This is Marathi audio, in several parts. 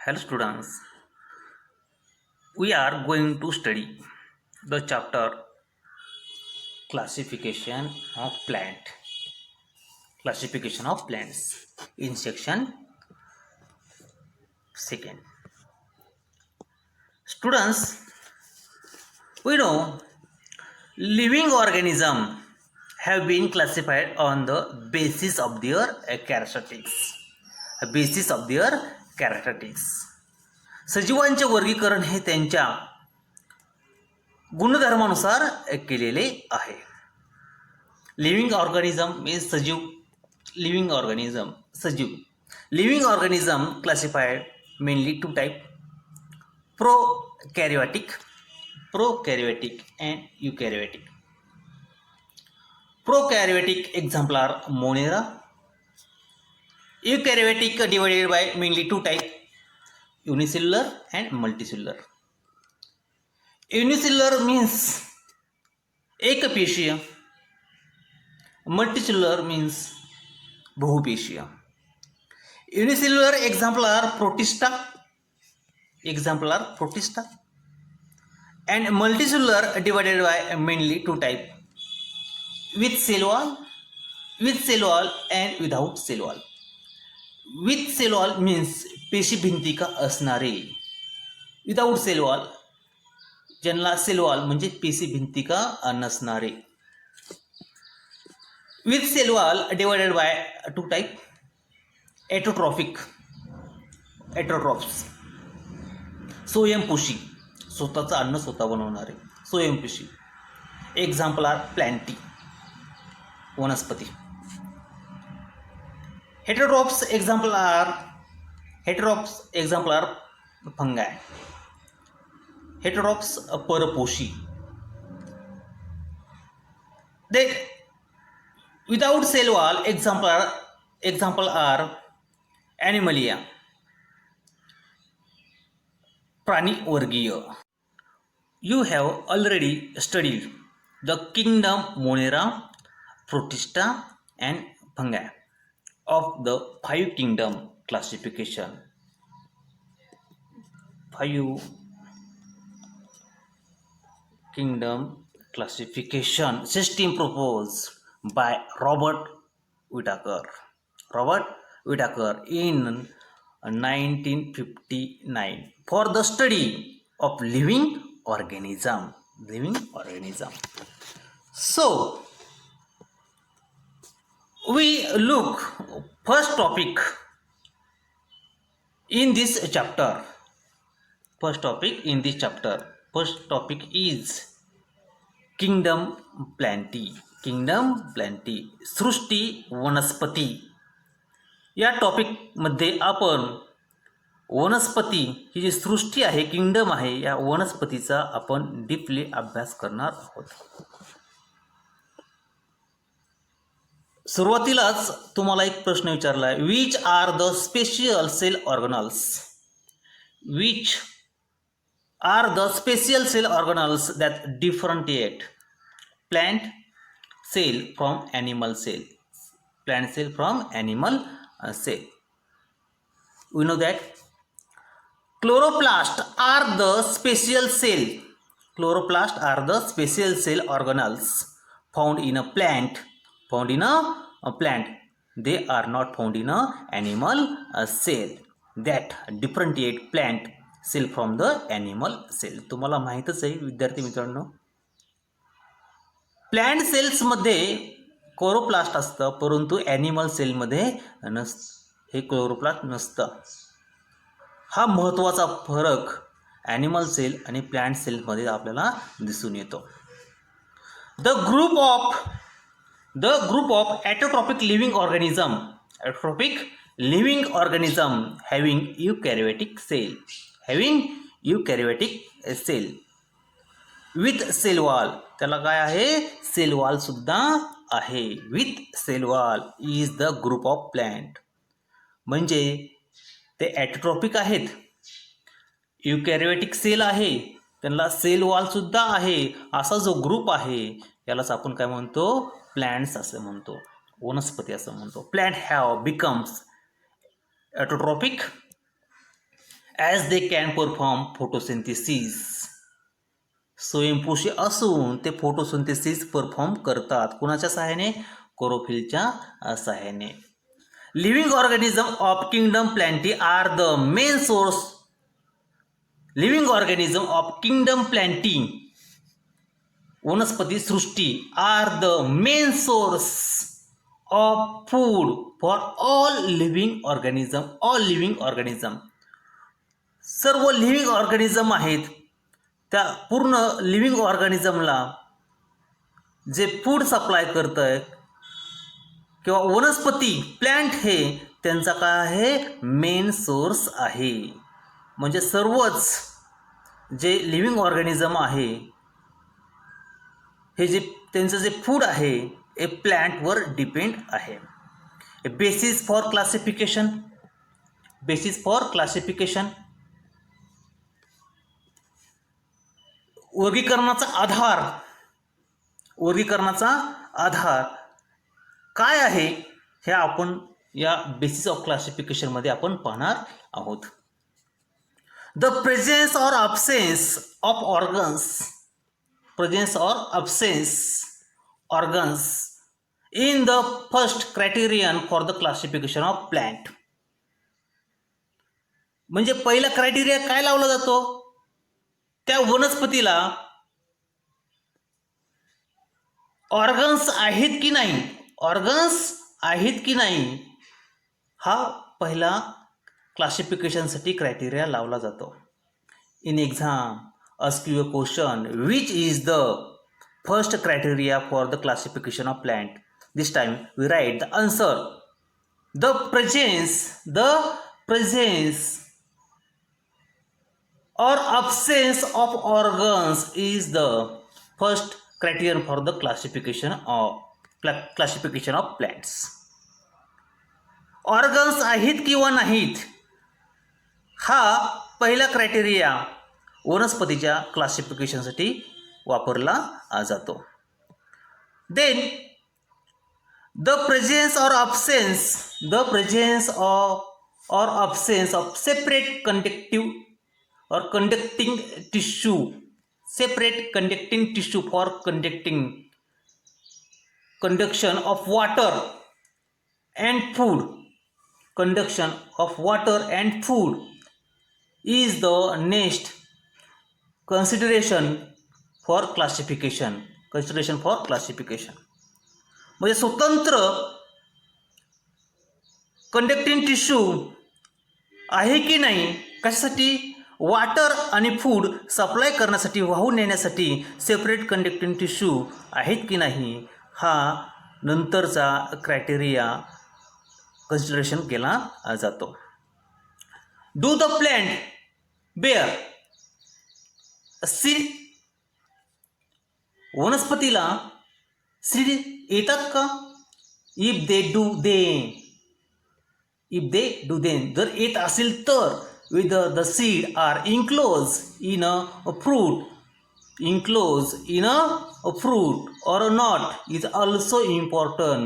Hello students, we are going to study the chapter classification of plants in section second. Students, we know living organism have been classified on the basis of their characteristics. सजीवांचे वर्गीकरण हे त्यांच्या गुणधर्मानुसार केलेले आहे. लिव्हिंग ऑर्गॅनिझम मीन्स सजीव. Living organism classified mainly two type, prokaryotic and eukaryotic. Prokaryotic example are Monera. Eukaryotic divided by mainly two type, unicellular and multicellular. Unicellular means एकपेशीय, multicellular means बहुपेशीय. Unicellular example are protista and multicellular divided by mainly two type, with cell wall and without cell wall. With cell wall means पेशी भिंतिका असणारे, विदाउट सेल वॉल ज्यांना सेल वॉल म्हणजे पेशी भिंतिका नसणारे. With cell wall divided by two type, autotrophs स्वयंपोषी, स्वतःचं अन्न स्वतः बनवणारे स्वयंपोषी. एक्झाम्पल आर प्लॅन्टी वनस्पती. Heterotrophs example are fungi. Heterotrophs परपोषी. Then without cell wall example are Animalia, प्राणी वर्गीय. You have already studied the kingdom Monera, Protista and Fungi of the five kingdom classification. Five kingdom classification system proposed by Robert Whittaker in 1959 for the study of living organism. So we look first topic in this chapter. First topic is Kingdom Plantae, सृष्टी वनस्पती. या टॉपिकमध्ये आपण वनस्पती ही जी सृष्टी आहे, किंगडम आहे, या वनस्पतीचा आपण डीपली अभ्यास करणार आहोत. सुरुवातीलाच तुम्हाला एक प्रश्न विचारला आहे, which are the special cell organelles that differentiate plant cell from animal cell. We know that chloroplast are the special cell organelles found in a plant. They are not found in a animal cell that differentiate plant cell from the animal cell. तुम्हाला माहीतच आहे विद्यार्थी मित्रांनो, प्लॅन्ट सेल्समध्ये क्लोरोप्लास्ट असतं, परंतु ॲनिमल सेलमध्ये हे क्लोरोप्लास्ट नसतं. हा महत्त्वाचा फरक ॲनिमल सेल आणि प्लॅन्ट सेलमध्ये आपल्याला दिसून येतो. The group of autotrophic living organism having eukaryotic cell with cell wall. त्याला काय आहे, सेल वॉल सुद्धा आहे. With cell wall is the group of plant. म्हणजे ते ॲटोट्रॉपिक आहेत, युकॅरियोटिक सेल आहे, त्यांना सेल वॉल सुद्धा आहे. असा जो ग्रुप आहे यालाच आपण काय म्हणतो, प्लॅन्ट्स असं म्हणतो, वनस्पती असं म्हणतो. Plant have becomes autotrophic as they can perform photosynthesis. स्वयंपोषी असून ते फोटोसिंथेसिस परफॉर्म करतात. कुणाच्या सहाय्याने? क्लोरोफिलच्या सहाय्याने. Living organism of kingdom plantae are the main source. Living organism of kingdom plantae, वनस्पती सृष्टी, are the main source of food for all living organism. All living organism, सर्व लिव्हिंग ऑर्गॅनिझम आहेत, त्या पूर्ण लिव्हिंग ऑर्गॅनिझमला जे फूड सप्लाय करत आहे किंवा वनस्पती प्लॅन्ट हे त्यांचा काय आहे? मेन सोर्स आहे. म्हणजे सर्वच जे लिव्हिंग ऑर्गॅनिझम आहे हे जे त्यांचं जे फूड आहे हे प्लॅन्टवर डिपेंड आहे. Basis for classification. Basis for classification, वर्गीकरणाचा आधार. वर्गीकरणाचा आधार काय आहे हे आपण या बेसिस ऑफ क्लासिफिकेशनमध्ये आपण पाहणार आहोत. The presence or absence of organs. Presence or absence organs in the first criterion for the classification of plant. म्हणजे पहिला क्रायटेरिया काय लावला जातो? त्या वनस्पतीला ऑर्गन्स आहेत की नाही, ऑर्गन्स आहेत की नाही, हा पहिला क्लासिफिकेशनसाठी क्रायटेरिया लावला जातो. In exam ask you a question, which is the first criteria for the classification of plant? This time we write the answer. The presence or absence of organs is the first criterion for the classification of plants. Organs आहेत किंवा नाहीत हा पहिला क्रायटेरिया वनस्पतीच्या क्लासिफिकेशनसाठी वापरला जातो. Then the presence or absence of separate conductive और conducting tissue. Separate conducting tissue for conduction of water and food. Conduction of water and food is the next consideration for classification. म्हणजे स्वतंत्र कंडक्टिंग टिश्यू आहे की नाही, कशासाठी? वाटर आणि फूड सप्लाय करण्यासाठी, वाहून नेण्यासाठी सेपरेट कंडक्टिंग टिश्यू आहेत की नाही हा नंतरचा क्रायटेरिया कन्सिडरेशन केला जातो. Do the plant bear seed. वनस्पतीला सीड येतात का? इफ दे डू देन, जर येत असेल तर, whether the seed are enclosed in a fruit or not is also important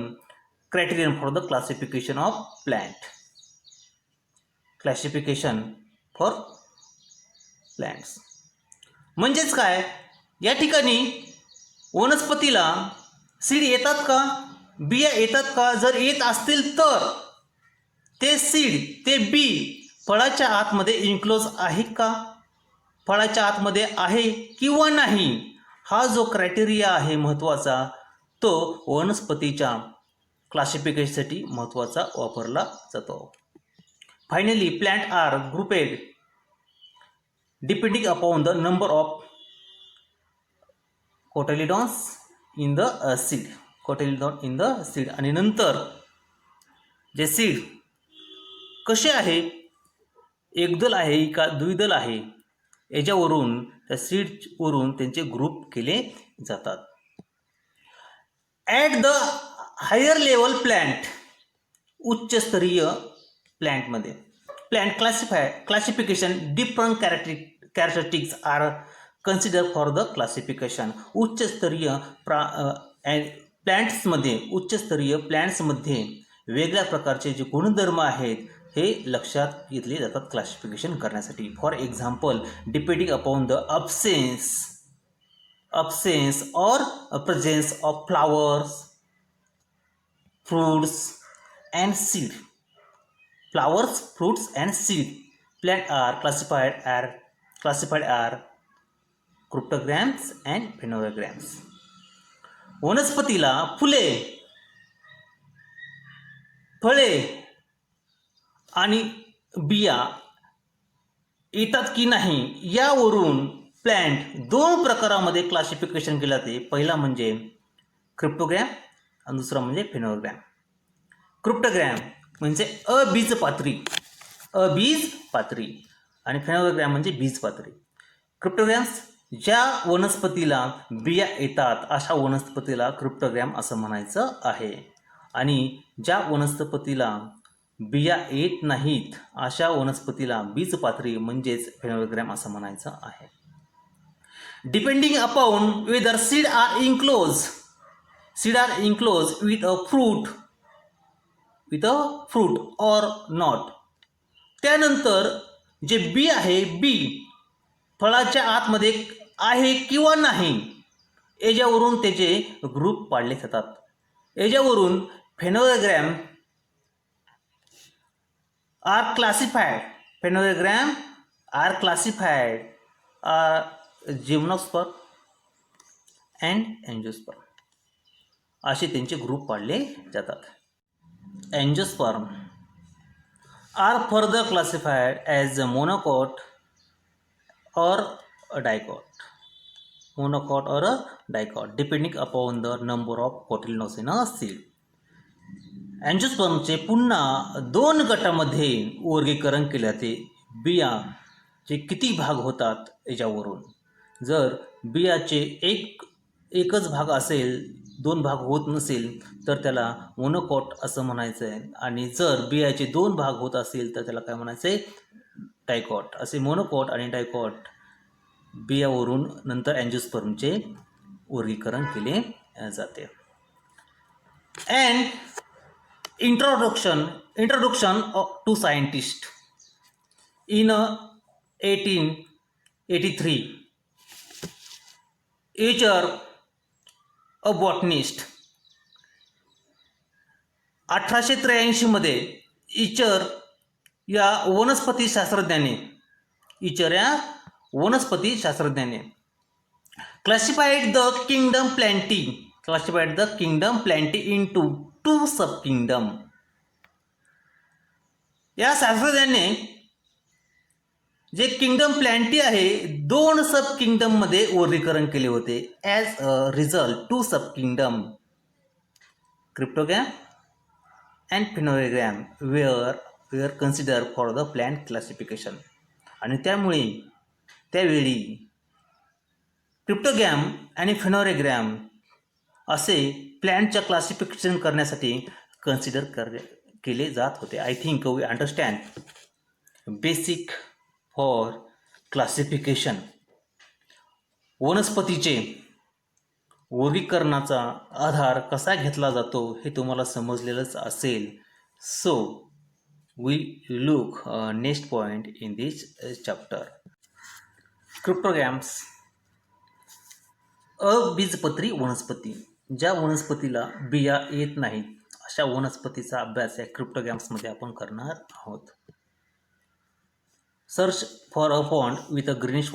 criterion for the classification of plant. Classification for plants म्हणजेच काय? या ठिकाणी वनस्पतीला सीड येतात का, बिया येतात का? जर येत असतील तर ते सीड, ते बी फळाच्या आतमध्ये इन्क्लोज आहे का, फळाच्या आतमध्ये आहे किंवा नाही, हा जो क्रायटेरिया आहे महत्त्वाचा तो वनस्पतीच्या क्लासिफिकेशनसाठी महत्त्वाचा वापरला जातो. Finally, plants are grouped depending upon the number of cotyledons in the seed. आणि नंतर जे सीड कसे आहे, एकदल आहे का द्विदल आहे, याच्यावरून त्या सीडवरून त्यांचे ग्रुप केले जातात. At the higher level plant, उच्चस्तरीय प्लॅन्टमध्ये plant classification different characteristics are consider for the classification. उच्चस्तरीय प्लॅन्ट्समध्ये वेगळ्या प्रकारचे जे गुणधर्म आहेत हे लक्षात घेतले जातात क्लासिफिकेशन करण्यासाठी. For example, depending upon the absence or presence of flowers, fruits and seed. Flowers, fruits and seed plant are classified are cryptograms and phenograms. वनस्पतीला फुले, फळे आणि बिया येतात की नाही यावरून प्लांट 2 प्रकारामध्ये क्लासिफिकेशन केले जाते. पहिला म्हणजे क्रिप्टोग्रॅम आणि दुसरा म्हणजे फेनोग्रॅम. क्रिप्टोग्रॅम म्हणजे अबीजपात्री आणि फेनोग्रॅम म्हणजे बीजपात्री. क्रिप्टोग्रॅम्स ज्या वनस्पतीला बिया येतात अशा वनस्पतीला क्रिप्टोग्रॅम असं म्हणायचं आहे, आणि ज्या वनस्पतीला बिया येत नाहीत अशा वनस्पतीला बीजपात्री म्हणजेच फेनोग्रॅम असं म्हणायचं आहे. Depending upon whether seed are enclosed with a fruit or not. त्यानंतर जे बी आहे, बी फळाच्या आतमध्ये आहे किंवा नाही याच्यावरून त्याचे ग्रुप पाडले जातात. याच्यावरून phanerogam are classified gymnosperm and angiosperm असे त्यांचे ग्रुप पाडले जातात. Angiosperm are further classified as monocot or a dicot depending upon the number of cotyledons in a seed. अँजिओस्पर्मचे पुन्हा 2 गटामध्ये वर्गीकरण केले जाते बियाचे किती भाग होतात याच्यावरून. जर बियाचे एकच भाग असेल, 2 भाग होत नसेल तर त्याला मोनोकॉट असं म्हणायचं आहे, आणि जर बियाचे 2 भाग होत असेल तर त्याला काय म्हणायचं आहे, डायकॉट. असे मोनोकॉट आणि डायकॉट बियावरून नंतर अँजिओस्पर्मचे वर्गीकरण केले जाते. And introduction to scientist in 1883, Archer, a botanist. 1883 मध्ये इचर या वनस्पती शास्त्रज्ञाने classified the kingdom plantae into 2 subkingdom. या शास्त्रज्ञाने जे किंगडम प्लॅन्टी आहे 2 सब किंगडम मध्ये वर्गीकरण केले होते. As a result 2 sub kingdom cryptogam and phanerogam were consider for the plant classification. आणि त्यावेळी क्रिप्टोग्रॅम आणि फेनोग्रॅम असे प्लॅन्टच्या क्लासिफिकेशन करण्यासाठी कन्सिडर केले जात होते. I think we understand basic for classification. वनस्पतीचे वर्गीकरणाचा आधार कसा घेतला जातो हे तुम्हाला समजलेलंच असेल. So we look next point in this chapter. Cryptogams अबीजपत्री वनस्पती. ज्या वनस्पतीला बिया येत नाहीत अशा वनस्पतीचा अभ्यास या क्रिप्टोग्रॅम्समध्ये आपण करणार आहोत. Search for a pond with a greenish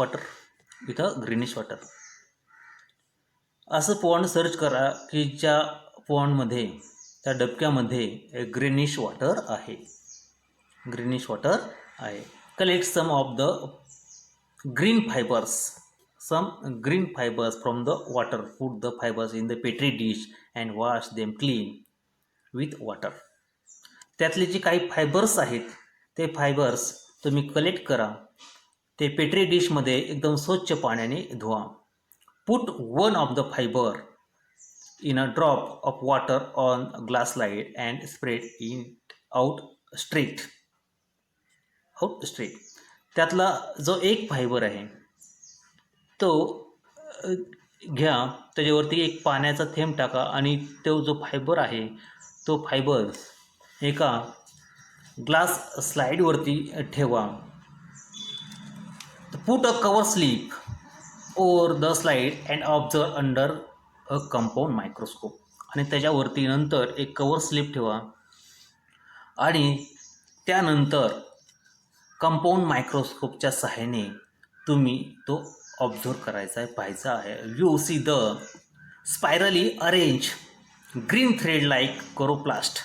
water. असं पॉन्ड सर्च करा की ज्या पॉन्डमध्ये, त्या डबक्यामध्ये ग्रीनिश वॉटर आहे. Collect some of the green fibers from the water. Put the fibers in the petri dish and wash them clean with water. त्यातले जे काही फायबर्स आहेत ते फायबर्स तुम्ही कलेक्ट करा. ते पेट्री डिशमध्ये एकदम स्वच्छ पाण्याने धुवा. Put one of the fiber in a drop of water on a glass slide and spread it out straight. त्यातला जो एक फायबर आहे तो घ्या, त्याच्यावरती एक पाण्याचा थेंब टाका आणि तो जो फायबर आहे तो फायबर एका ग्लास स्लाईडवरती ठेवा. Put a cover slip over the slide and observe under a compound microscope. आणि त्याच्यावरती नंतर एक कवर स्लिप ठेवा आणि त्यानंतर कंपाऊंड मायक्रोस्कोपच्या सहाय्याने तुम्ही तो ऑब्झर्व करायचा आहे, पाहायचा आहे. You see the spirally arrange green thread like chloroplast.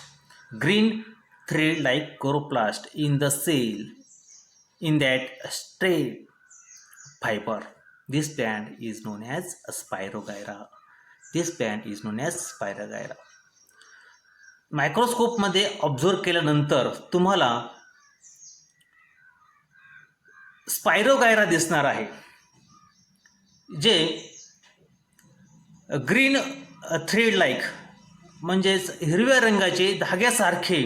Green thread like chloroplast in the cell in that straight fiber. This plant is known as Spirogyra. This plant is known as Spirogyra. मायक्रोस्कोपमध्ये ऑब्झर्व केल्यानंतर तुम्हाला स्पायरोगायरा दिसणार आहे, जे ग्रीन थ्रेड लाईक म्हणजेच हिरव्या रंगाचे धाग्यासारखे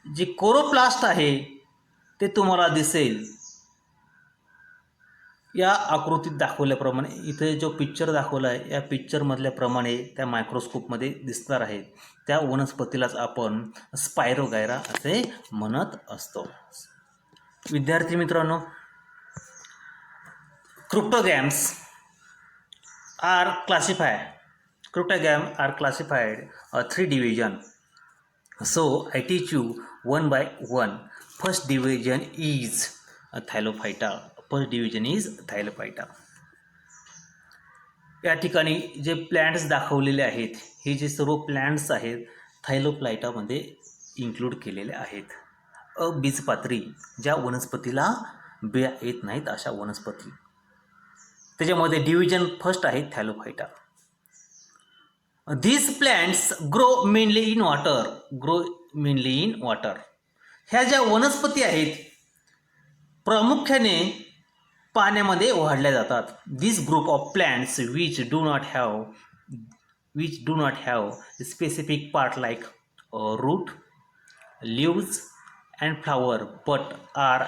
जे कोरोप्लास्ट आहे ते तुम्हाला दिसेल. या आकृतीत दाखवल्याप्रमाणे इथे जो पिक्चर दाखवला आहे या पिक्चरमधल्याप्रमाणे त्या मायक्रोस्कोपमध्ये दिसणार आहेत. त्या वनस्पतीलाच आपण स्पायरोगायरा असे म्हणत असतो. विद्यार्थी मित्रांनो, cryptogams are classified. Cryptogam are classified 3 division. So I teach you one by one. First division is Thylophyta. First division is Thylophyta. या ठिकाणी जे प्लॅन्ट्स दाखवलेले आहेत हे जे सर्व प्लॅन्ट्स आहेत थायलोप्लायटामध्ये इन्क्लूड केलेले आहेत. बीजपात्री, ज्या वनस्पतीला बिया येत नाहीत अशा वनस्पती. त्याच्यामध्ये डिव्हिजन फर्स्ट आहे Thallophyta. These plants grow mainly in water. Grow mainly in water. ह्या ज्या वनस्पती आहेत प्रामुख्याने पाण्यामध्ये वाढल्या जातात. This group of plants which do not have specific part like root, leaves and flower but are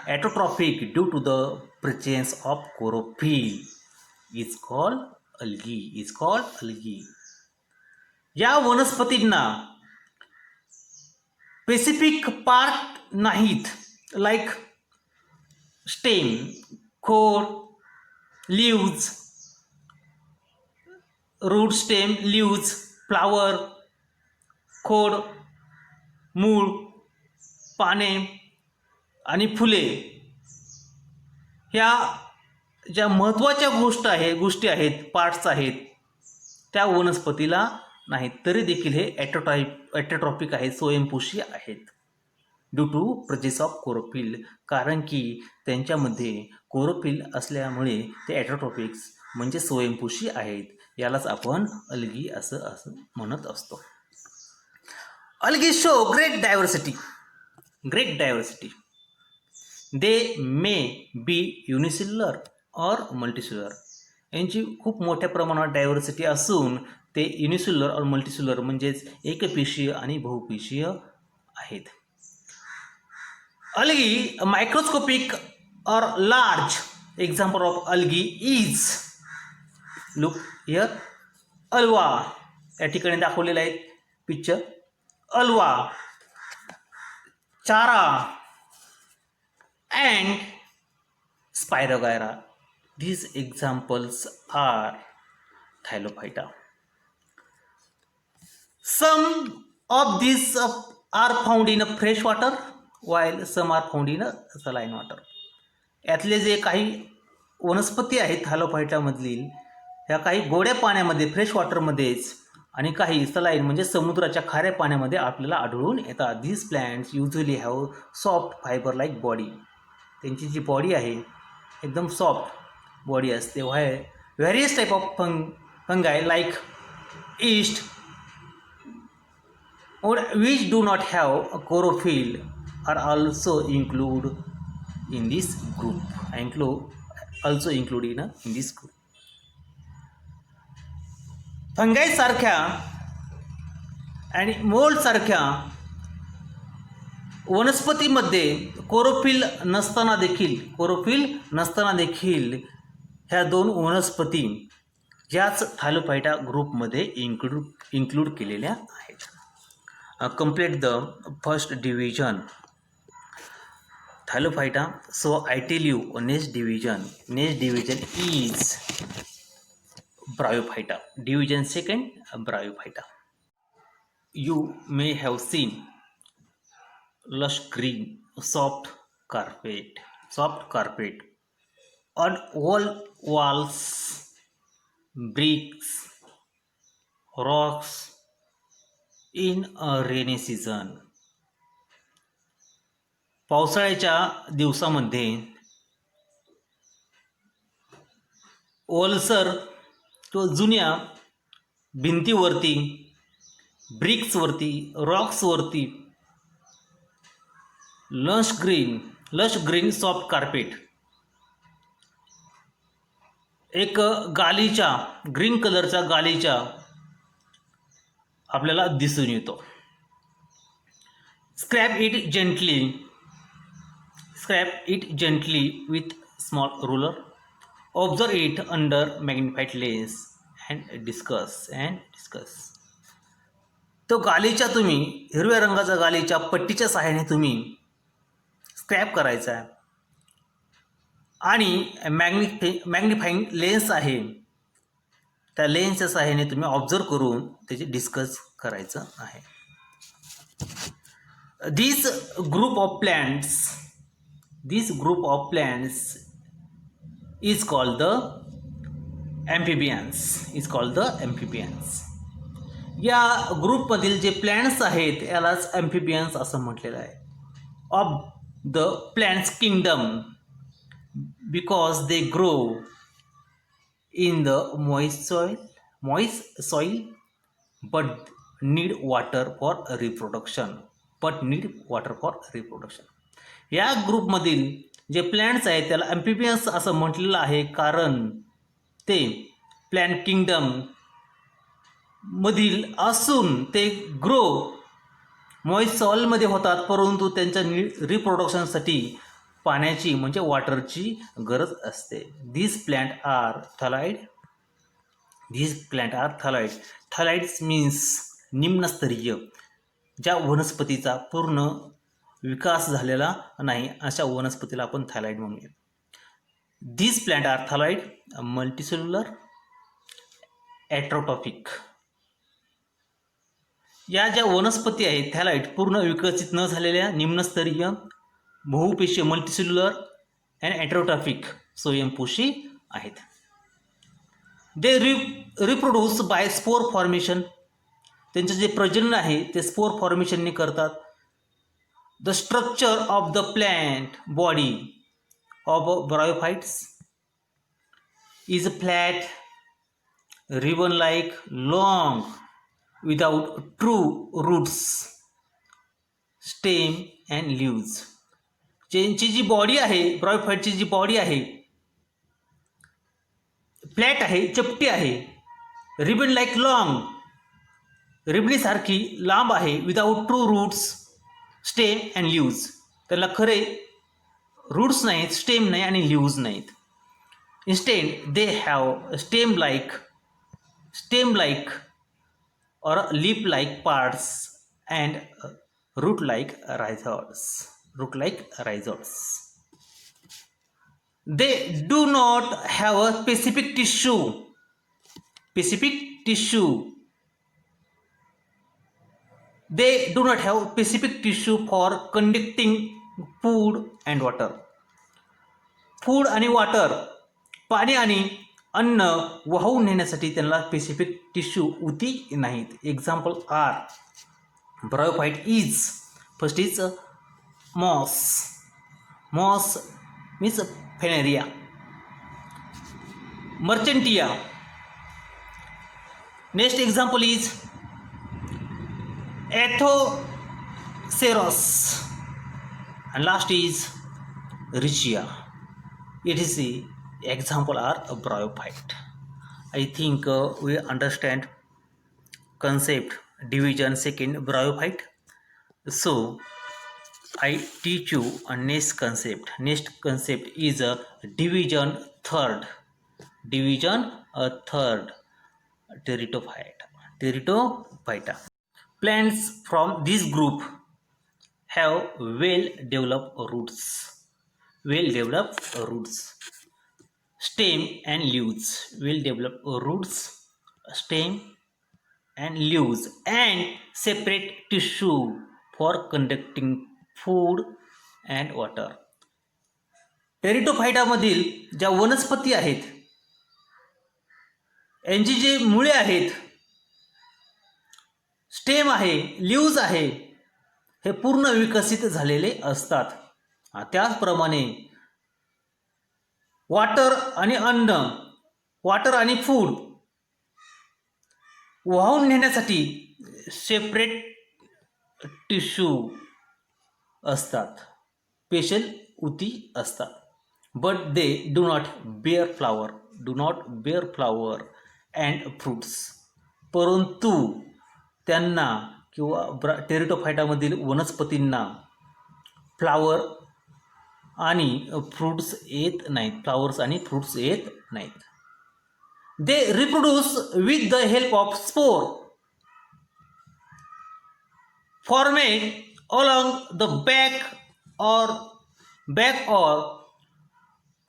atrophic due to the presence of chlorophyll is called algae. या वनस्पतींना स्पेसिफिक पार्ट नाहीत, लाईक स्टेम, खोड, leaves, root, stem, leaves, flower, खोड, मूळ, पाने आणि फुले. ह्या ज्या महत्त्वाच्या गोष्टी आहेत, पार्ट्स आहेत, त्या वनस्पतीला नाहीत. तरी देखील हे ॲटोट्रॉपिक आहेत, स्वयंपोषी आहेत. Due to presence of chlorophyll, कारण की त्यांच्यामध्ये क्लोरोफिल असल्यामुळे ते ॲटोट्रॉपिक्स म्हणजे स्वयंपोषी आहेत. यालाच आपण अल्गी असं म्हणत असतो. Algae show great diversity. They may be unicellular और मल्टीसेल्युलर. यांची खूप मोठ्या प्रमाणात डायव्हर्सिटी असून ते युनिसेल्युलर और मल्टीसेल्युलर म्हणजेच एकपेशीय आणि बहुपेशीय आहेत. अल्गी मायक्रोस्कोपिक और large. Example of algae is, look here, Alva. या ठिकाणी दाखवलेला आहे पिक्चर. अल्वा, चारा and Spirogyra. These examples are Thylophyta. Some of these are found in a fresh water while some are found in a saline water. यातले जे काही वनस्पती आहेत थायलोफायटामधील, ह्या काही गोड्या पाण्यामध्ये फ्रेश वॉटरमध्येच आणि काही सलाईन म्हणजे समुद्राच्या खाऱ्या पाण्यामध्ये आपल्याला आढळून येतात. This plants usually have soft fiber like body. त्यांची जी बॉडी आहे एकदम सॉफ्ट बॉडी असते. Various type of fungi like yeast which do not have chlorophyll are also include in this group. In this group. Fungi सारख्या आणि मोल्ड सारख्या वनस्पतीमध्ये क्लोरोफिल नसताना देखील ह्या दोन वनस्पती ह्याच थायलोफायटा ग्रुपमध्ये इन्क्लूड केलेल्या आहेत. complete the first division, Thylophyta. So I tell you, next division is Bryophyta. Division second, Bryophyta. You may have seen lush green, soft carpet on all walls, bricks, rocks in a rainy season. पावसाळ्याच्या दिवसामध्ये ओलसर किंवा जुन्या भिंतीवरती, ब्रिक्सवरती, रॉक्सवरती लश ग्रीन सॉफ्ट कार्पेट, एक गालीचा ग्रीन कलरचा गालीचा आपल्याला दिसून येतो. Scrape it gently with small ruler. Observe it under magnified lens and discuss. तो गालीचा तुम्ही हिरव्या रंगाचा गालीच्या पट्टीच्या सहाय्याने तुम्ही स्क्रॅप करायचा आहे आणि मॅग्निफाईंग लेन्स आहे, त्या लेन्सच्या सहाय्याने तुम्ही ऑब्झर्व करून त्याची डिस्कस करायचं आहे. This group of plants is called the amphibians. या ग्रुपमधील जे प्लॅन्ट्स आहेत यालाच ॲम्फिबियन्स असं म्हटलेलं आहे. Of the plants kingdom because they grow in the moist soil but need water for reproduction. या ग्रुपमधील जे प्लॅन्ट्स आहेत त्याला ॲम्फिबियन्स असं म्हटलेलं आहे, कारण ते प्लॅन्ट किंगडम मधील असून ते ग्रो मॉइस्ट सॉइलमध्ये होतात, परंतु त्यांच्या रिप्रोडक्शनसाठी पाण्याची म्हणजे वॉटरची गरज असते. These plants are thalloid. Thalloids means निम्नस्तरीय, ज्या वनस्पतीचा पूर्ण विकास झालेला नाही अशा वनस्पतीला आपण थायलॉइड म्हणूया. These plants are thalloid, multicellular, एट्रोटॉफिक. या ज्या वनस्पती आहेत थॅलॉइड पूर्ण विकसित न झालेल्या, निम्नस्तरीय, बहुपेशीय मल्टीसेल्युलर अँड एट्रोटॉफिक स्वयंपोषी आहेत. They reproduce by spore formation. त्यांचं जे प्रजनन आहे ते स्पोर फॉर्मेशनने करतात. The structure of the plant body of bryophytes is flat, ribbon like, long, without true roots, stem and leaves. त्यांची जी बॉडी आहे, ब्रायोफाइटची जी बॉडी आहे फ्लॅट आहे, चपटी आहे, रिबन लाईक लॉंग, रिबणीसारखी लांब आहे, without true roots, stem and leaves. त्याला खरे रूट्स नाहीत, स्टेम नाही आणि लीव्ज नाहीत. Instead they have stem like or leaf-like parts and root-like rhizoids. They do not have a specific tissue. They do not have specific tissue for conducting food and water. Food आणि water, पाणी आणि अन्न वाहून नेण्यासाठी त्यांना स्पेसिफिक टिश्यू उती नाहीत. Example are bryophyte is, first is moss means Funaria, Marchantia. Next example is Anthoceros and last is Richia. It is the example are a bryophyte. I think we understand concept division second bryophyte. So I teach you a next concept. Next concept is a division third. Pteridophyta. Plants from this group have well developed roots. Well developed roots. Stem and leaves. Well developed roots, stem and leaves, and separate tissue for conducting food and water. टेरिटोफायटामधील ज्या वनस्पती आहेत, यांची जे मुळे आहेत, स्टेम आहे, लीव्ज आहे, हे पूर्ण विकसित झालेले असतात. त्याचप्रमाणे वाटर आणि अन्न, वाटर आणि फूड वाहून नेण्यासाठी सेपरेट टिश्यू असतात, स्पेशल उती असतात. But they do not bear flower and fruits. परंतु त्यांना किंवा टेरिटोफायटामधील वनस्पतींना फ्लावर आणि फ्रूट्स येत नाहीत, फ्लावर्स आणि फ्रूट्स येत नाहीत. They reproduce with the help of spore formed along the back or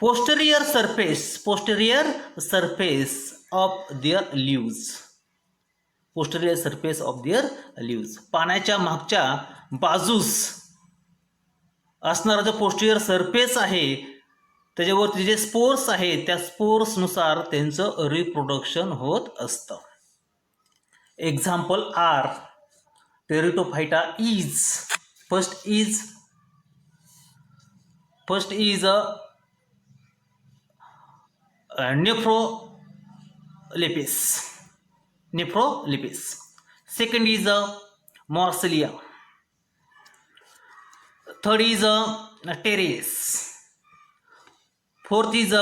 posterior surface of their leaves. Posterior surface of their leaves. पानाच्या मागच्या बाजूस असणारा जो पोस्टेरियर सरफेस आहे, त्याच्यावरती जे स्पोर्स आहेत, त्या स्पोर्सनुसार त्यांचं रिप्रोडक्शन होत असतं. Example are pteridophyta is first is nephrolepis. Second is Morcellia. Third is Teres. Fourth is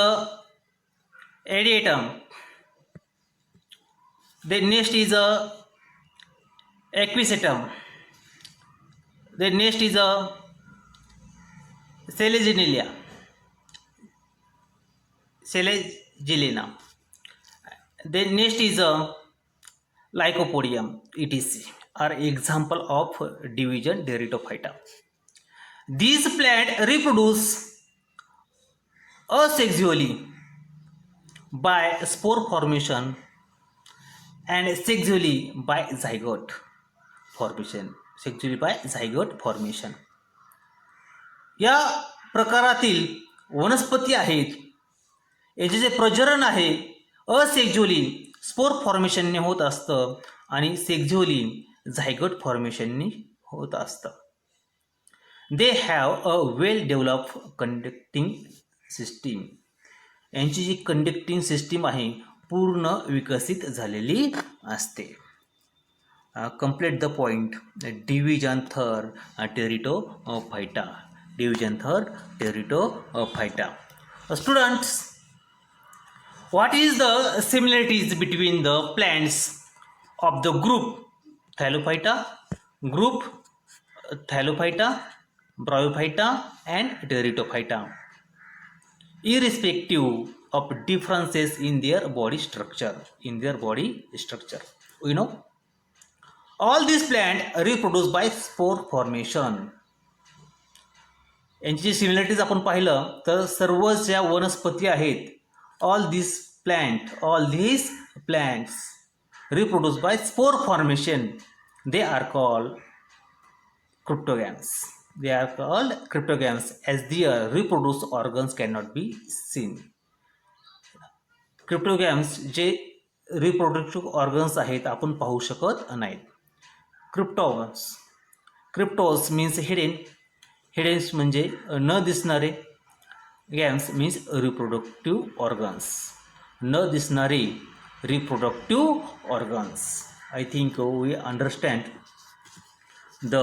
Adiatum. Then next is Equisetum. Then next is Selaginella. Then next is Lycopodium, etc. are example of division Terittophyta. These plants reproduce asexually by spore formation and sexually by zygote formation. या प्रकारातील वनस्पती आहेत, याचे जे प्रजनन आहे असेक्झुअली स्पोर फॉर्मेशनने होत असतं आणि सेक्झुअली झायगोट फॉर्मेशनने होत असतं. They have a well develop conducting system. यांची जी कंडक्टिंग सिस्टीम आहे पूर्ण विकसित झालेली असते. Complete the point. Division third pteridophyta. Students, what is the similarities between the plants of the group Thallophyta, Bryophyta and Pteridophyta, irrespective of differences in their body structure? We know all these plants reproduce by spore formation. यांची जी सिमिलरिटीज आपण पाहिलं तर सर्व ज्या वनस्पती आहेत, all these plants reproduce by spore formation. They are called cryptogams. As their reproduced organs cannot be seen. क्रिप्टोगॅम्स जे रिप्रोडक्टिव्ह ऑर्गन्स आहेत आपण पाहू शकत नाहीत. क्रिप्टोस मीन्स हिडेन्स म्हणजे न दिसणारे, गॅम्स मीन्स रिप्रोडक्टिव्ह ऑर्गन्स, न दिसणारे reproductive organs. I think we understand the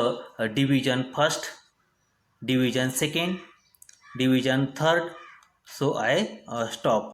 division first, division second, division third. So I stop.